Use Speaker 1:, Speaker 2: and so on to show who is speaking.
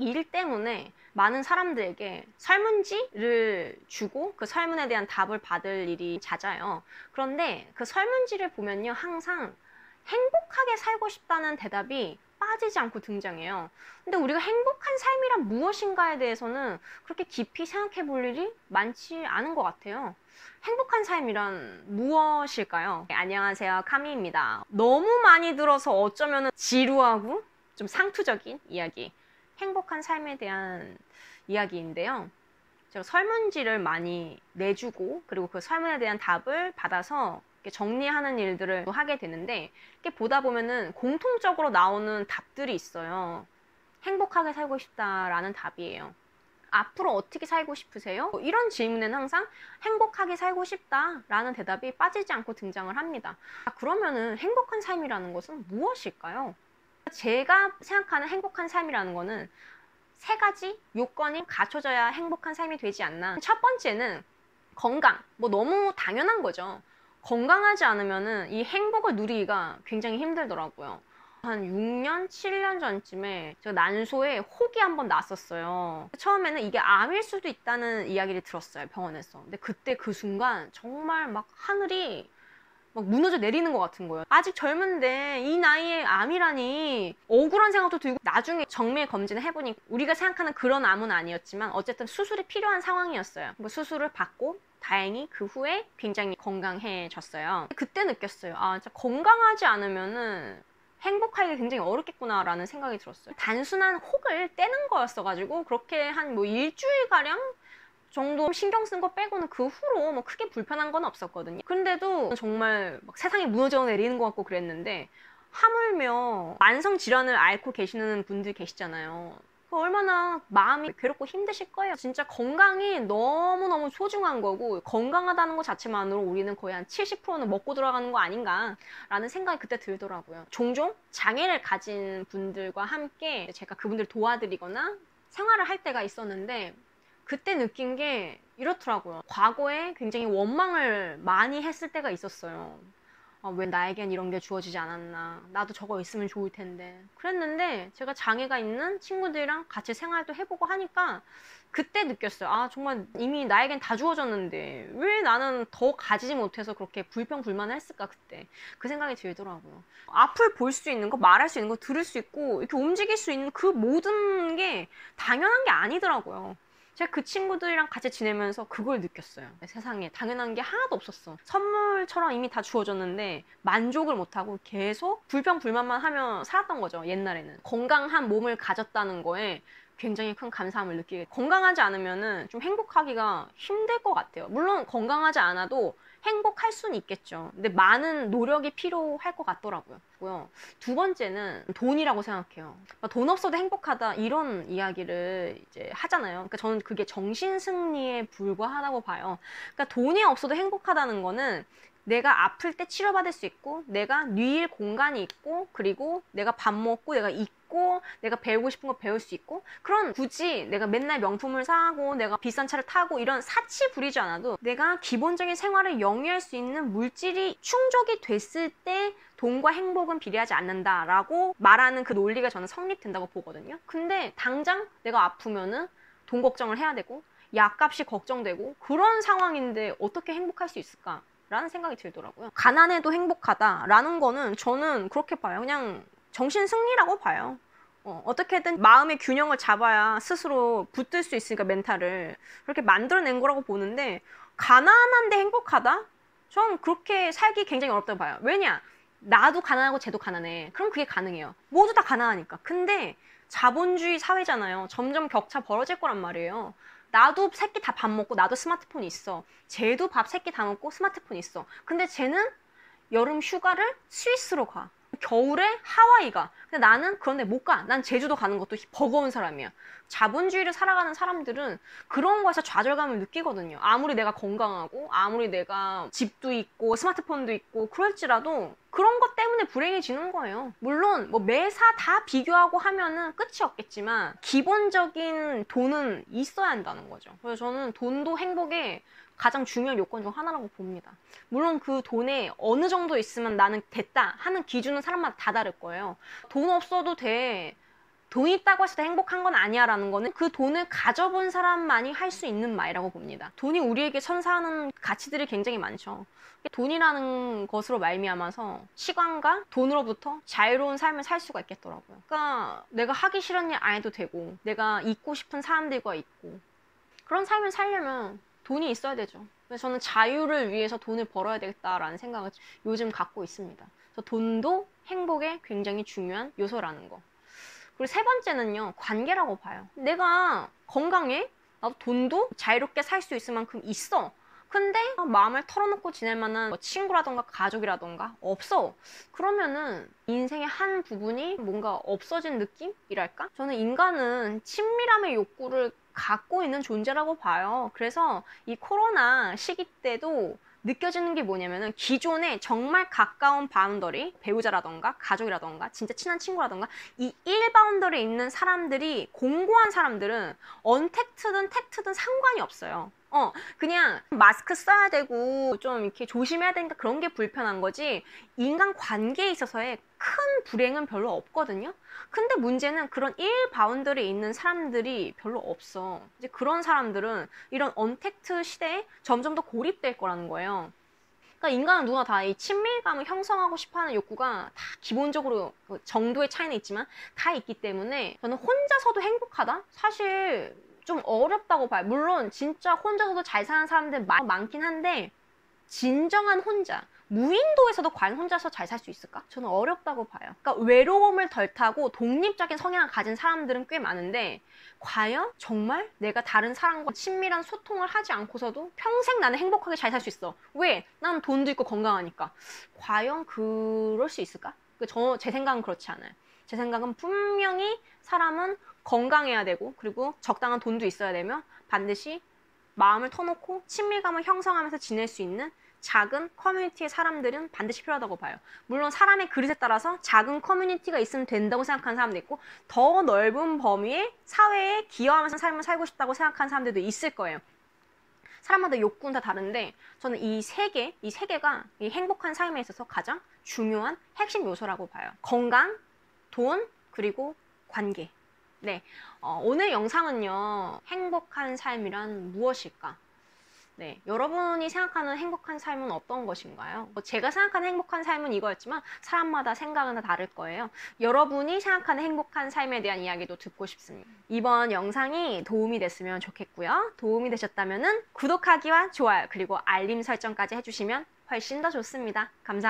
Speaker 1: 일 때문에 많은 사람들에게 설문지를 주고 그 설문에 대한 답을 받을 일이 잦아요. 그런데 그 설문지를 보면요, 항상 행복하게 살고 싶다는 대답이 빠지지 않고 등장해요. 근데 우리가 행복한 삶이란 무엇인가에 대해서는 그렇게 깊이 생각해 볼 일이 많지 않은 것 같아요. 행복한 삶이란 무엇일까요? 네, 안녕하세요, 카미입니다. 너무 많이 들어서 어쩌면 지루하고 좀 상투적인 이야기, 행복한 삶에 대한 이야기인데요. 제가 설문지를 많이 내주고 그리고 그 설문에 대한 답을 받아서 정리하는 일들을 하게 되는데, 이렇게 보다 보면은 공통적으로 나오는 답들이 있어요. 행복하게 살고 싶다라는 답이에요. 앞으로 어떻게 살고 싶으세요? 이런 질문에는 항상 행복하게 살고 싶다라는 대답이 빠지지 않고 등장을 합니다. 그러면은 행복한 삶이라는 것은 무엇일까요? 제가 생각하는 행복한 삶이라는 거는 세 가지 요건이 갖춰져야 행복한 삶이 되지 않나. 첫 번째는 건강. 뭐 너무 당연한 거죠. 건강하지 않으면은 이 행복을 누리기가 굉장히 힘들더라고요. 한 6년, 7년 전쯤에 제가 난소에 혹이 한번 났었어요. 처음에는 이게 암일 수도 있다는 이야기를 들었어요, 병원에서. 근데 그때 그 순간 정말 막 하늘이 막 무너져 내리는 것 같은 거예요. 아직 젊은데 이 나이에 암이라니, 억울한 생각도 들고, 나중에 정밀 검진을 해보니 우리가 생각하는 그런 암은 아니었지만 어쨌든 수술이 필요한 상황이었어요. 뭐 수술을 받고 다행히 그 후에 굉장히 건강해졌어요. 그때 느꼈어요. 아, 진짜 건강하지 않으면은 행복하기가 굉장히 어렵겠구나 라는 생각이 들었어요. 단순한 혹을 떼는 거였어가지고 그렇게 한 뭐 일주일가량 정도 신경 쓴 거 빼고는 그 후로 뭐 크게 불편한 건 없었거든요. 근데도 정말 막 세상이 무너져 내리는 것 같고 그랬는데, 하물며 만성 질환을 앓고 계시는 분들 계시잖아요. 얼마나 마음이 괴롭고 힘드실 거예요. 진짜 건강이 너무너무 소중한 거고, 건강하다는 것 자체만으로 우리는 거의 한 70%는 먹고 들어가는 거 아닌가라는 생각이 그때 들더라고요. 종종 장애를 가진 분들과 함께 제가 그분들 도와드리거나 생활을 할 때가 있었는데, 그때 느낀 게 이렇더라고요. 과거에 굉장히 원망을 많이 했을 때가 있었어요. 아, 왜 나에겐 이런 게 주어지지 않았나. 나도 저거 있으면 좋을 텐데. 그랬는데 제가 장애가 있는 친구들이랑 같이 생활도 해보고 하니까 그때 느꼈어요. 아, 정말 이미 나에겐 다 주어졌는데 왜 나는 더 가지지 못해서 그렇게 불평불만을 했을까, 그때. 그 생각이 들더라고요. 앞을 볼 수 있는 거, 말할 수 있는 거, 들을 수 있고 이렇게 움직일 수 있는 그 모든 게 당연한 게 아니더라고요. 제가 그 친구들이랑 같이 지내면서 그걸 느꼈어요. 세상에 당연한 게 하나도 없었어. 선물처럼 이미 다 주어졌는데 만족을 못하고 계속 불평불만만 하며 살았던 거죠, 옛날에는. 건강한 몸을 가졌다는 거에 굉장히 큰 감사함을 느끼게. 건강하지 않으면은 좀 행복하기가 힘들 것 같아요. 물론 건강하지 않아도 행복할 수는 있겠죠. 근데 많은 노력이 필요할 것 같더라고요. 두 번째는 돈이라고 생각해요. 돈 없어도 행복하다, 이런 이야기를 이제 하잖아요. 그러니까 저는 그게 정신승리에 불과하다고 봐요. 그러니까 돈이 없어도 행복하다는 거는 내가 아플 때 치료받을 수 있고, 내가 누일 공간이 있고, 그리고 내가 밥 먹고, 내가 있고, 내가 배우고 싶은 거 배울 수 있고, 그런, 굳이 내가 맨날 명품을 사고 내가 비싼 차를 타고 이런 사치 부리지 않아도 내가 기본적인 생활을 영위할 수 있는 물질이 충족이 됐을 때 돈과 행복은 비례하지 않는다라고 말하는 그 논리가 저는 성립된다고 보거든요. 근데 당장 내가 아프면은 돈 걱정을 해야 되고 약값이 걱정되고 그런 상황인데 어떻게 행복할 수 있을까? 라는 생각이 들더라고요. 가난해도 행복하다라는 거는 저는 그렇게 봐요. 그냥 정신승리라고 봐요. 어떻게든 마음의 균형을 잡아야 스스로 붙들 수 있으니까, 멘탈을. 그렇게 만들어낸 거라고 보는데, 가난한데 행복하다? 전 그렇게 살기 굉장히 어렵다고 봐요. 왜냐? 나도 가난하고 쟤도 가난해. 그럼 그게 가능해요. 모두 다 가난하니까. 근데 자본주의 사회잖아요. 점점 격차 벌어질 거란 말이에요. 나도 새끼 다 밥 먹고 나도 스마트폰 있어. 쟤도 밥 새끼 다 먹고 스마트폰 있어. 근데 쟤는 여름 휴가를 스위스로 가. 겨울에 하와이 가. 근데 나는 그런데 못 가. 난 제주도 가는 것도 버거운 사람이야. 자본주의를 살아가는 사람들은 그런 거에서 좌절감을 느끼거든요. 아무리 내가 건강하고 아무리 내가 집도 있고 스마트폰도 있고 그럴지라도 그런 것 때문에 불행해지는 거예요. 물론 뭐 매사 다 비교하고 하면은 끝이 없겠지만 기본적인 돈은 있어야 한다는 거죠. 그래서 저는 돈도 행복의 가장 중요한 요건 중 하나라고 봅니다. 물론 그 돈에 어느 정도 있으면 나는 됐다 하는 기준은 사람마다 다 다를 거예요. 돈 없어도 돼. 돈 있다고 해서 행복한 건 아니야 라는 거는 그 돈을 가져본 사람만이 할 수 있는 말이라고 봅니다. 돈이 우리에게 선사하는 가치들이 굉장히 많죠. 돈이라는 것으로 말미암아서 시간과 돈으로부터 자유로운 삶을 살 수가 있겠더라고요. 그러니까 내가 하기 싫은 일 안 해도 되고, 내가 있고 싶은 사람들과 있고, 그런 삶을 살려면 돈이 있어야 되죠. 그래서 저는 자유를 위해서 돈을 벌어야 되겠다라는 생각을 요즘 갖고 있습니다. 그래서 돈도 행복에 굉장히 중요한 요소라는 거. 그리고 세 번째는요, 관계라고 봐요. 내가 건강해? 나도 돈도 자유롭게 살 수 있을 만큼 있어. 근데 마음을 털어놓고 지낼 만한 뭐 친구라던가 가족이라던가 없어. 그러면은 인생의 한 부분이 뭔가 없어진 느낌이랄까? 저는 인간은 친밀함의 욕구를 갖고 있는 존재라고 봐요. 그래서 이 코로나 시기 때도 느껴지는 게 뭐냐면은 기존에 정말 가까운 바운더리, 배우자라던가 가족이라던가 진짜 친한 친구라던가 이 1바운더리에 있는 사람들이 공고한 사람들은 언택트든 택트든 상관이 없어요. 그냥 마스크 써야 되고 좀 이렇게 조심해야 되니까 그런 게 불편한 거지 인간 관계에 있어서의 큰 불행은 별로 없거든요. 근데 문제는 그런 1바운더리에 있는 사람들이 별로 없어. 이제 그런 사람들은 이런 언택트 시대에 점점 더 고립될 거라는 거예요. 그러니까 인간은 누구나 다 이 친밀감을 형성하고 싶어하는 욕구가 다 기본적으로 정도의 차이는 있지만 다 있기 때문에 저는 혼자서도 행복하다? 사실 좀 어렵다고 봐요. 물론 진짜 혼자서도 잘 사는 사람들 많긴 한데 진정한 혼자, 무인도에서도 과연 혼자서 잘 살 수 있을까? 저는 어렵다고 봐요. 그러니까 외로움을 덜 타고 독립적인 성향을 가진 사람들은 꽤 많은데 과연 정말 내가 다른 사람과 친밀한 소통을 하지 않고서도 평생 나는 행복하게 잘 살 수 있어. 왜? 난 돈도 있고 건강하니까. 과연 그럴 수 있을까? 제 생각은 그렇지 않아요. 제 생각은 분명히 사람은 건강해야 되고 그리고 적당한 돈도 있어야 되며 반드시 마음을 터놓고 친밀감을 형성하면서 지낼 수 있는 작은 커뮤니티의 사람들은 반드시 필요하다고 봐요. 물론 사람의 그릇에 따라서 작은 커뮤니티가 있으면 된다고 생각하는 사람도 있고 더 넓은 범위의 사회에 기여하면서 삶을 살고 싶다고 생각하는 사람들도 있을 거예요. 사람마다 욕구는 다 다른데 저는 이 세 개가 이 행복한 삶에 있어서 가장 중요한 핵심 요소라고 봐요. 건강, 돈, 그리고 관계. 네, 오늘 영상은요, 행복한 삶이란 무엇일까? 네, 여러분이 생각하는 행복한 삶은 어떤 것인가요? 제가 생각하는 행복한 삶은 이거였지만 사람마다 생각은 다 다를 거예요. 여러분이 생각하는 행복한 삶에 대한 이야기도 듣고 싶습니다. 이번 영상이 도움이 됐으면 좋겠고요. 도움이 되셨다면 구독하기와 좋아요 그리고 알림 설정까지 해주시면 훨씬 더 좋습니다. 감사합니다.